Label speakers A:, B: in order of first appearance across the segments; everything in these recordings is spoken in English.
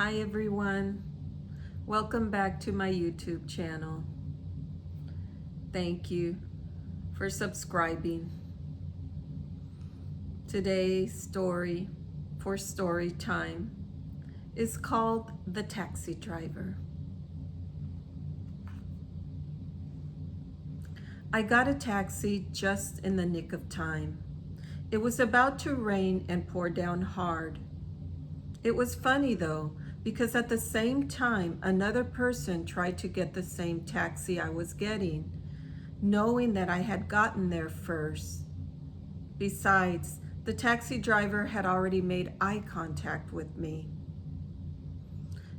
A: Hi everyone, welcome back to my YouTube channel. Thank you for subscribing. Today's story for story time is called The Taxi Driver. I got a taxi just in the nick of time. It was about to rain and pour down hard. It was funny though, because at the same time, another person tried to get the same taxi I was getting, knowing that I had gotten there first. Besides, the taxi driver had already made eye contact with me.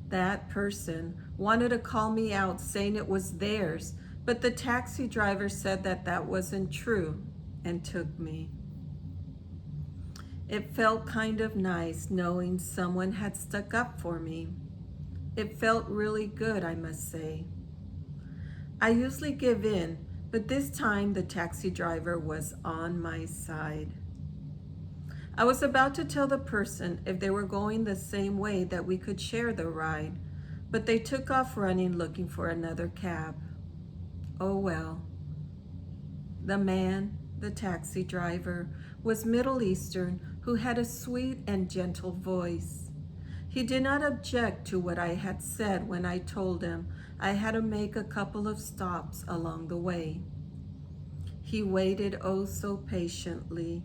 A: That person wanted to call me out saying it was theirs, but the taxi driver said that that wasn't true and took me. It felt kind of nice knowing someone had stuck up for me. It felt really good, I must say. I usually give in, but this time the taxi driver was on my side. I was about to tell the person if they were going the same way that we could share the ride, but they took off running looking for another cab. Oh well. The taxi driver, was Middle Eastern who had a sweet and gentle voice. He did not object to what I had said when I told him I had to make a couple of stops along the way. He waited oh so patiently.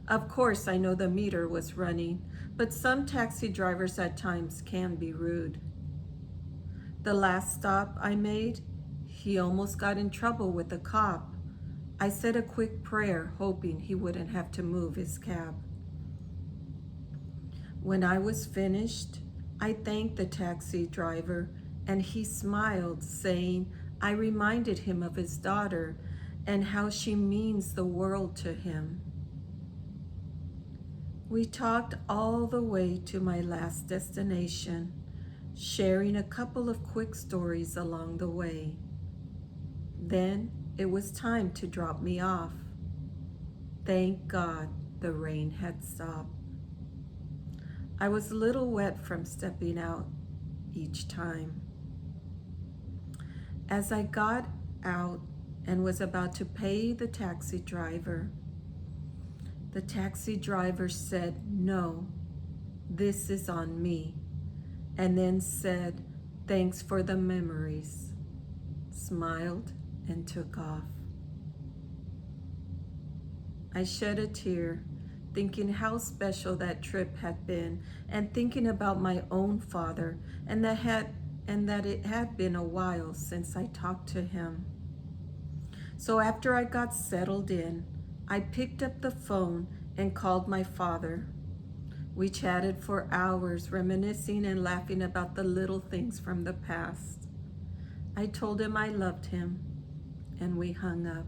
A: Of course, I know the meter was running, but some taxi drivers at times can be rude. The last stop I made, he almost got in trouble with the cop. I said a quick prayer, hoping he wouldn't have to move his cab. When I was finished, I thanked the taxi driver, and he smiled, saying I reminded him of his daughter and how she means the world to him. We talked all the way to my last destination, sharing a couple of quick stories along the way. Then it was time to drop me off. Thank God the rain had stopped. I was a little wet from stepping out each time. As I got out and was about to pay the taxi driver said, "No, this is on me," and then said, "Thanks for the memories," smiled, and took off. I shed a tear, thinking how special that trip had been, and thinking about my own father, and that it had been a while since I talked to him. So after I got settled in, I picked up the phone and called my father. We chatted for hours, reminiscing and laughing about the little things from the past. I told him I loved him, and we hung up.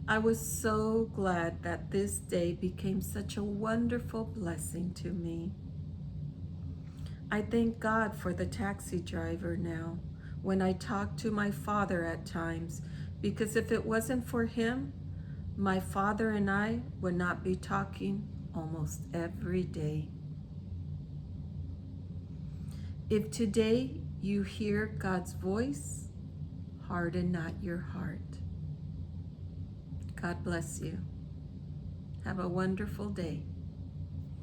A: I was so glad that this day became such a wonderful blessing to me. I thank God for the taxi driver now when I talk to my father at times, because if it wasn't for him, my father and I would not be talking almost every day. If today you hear God's voice, harden not your heart. God bless you. Have a wonderful day.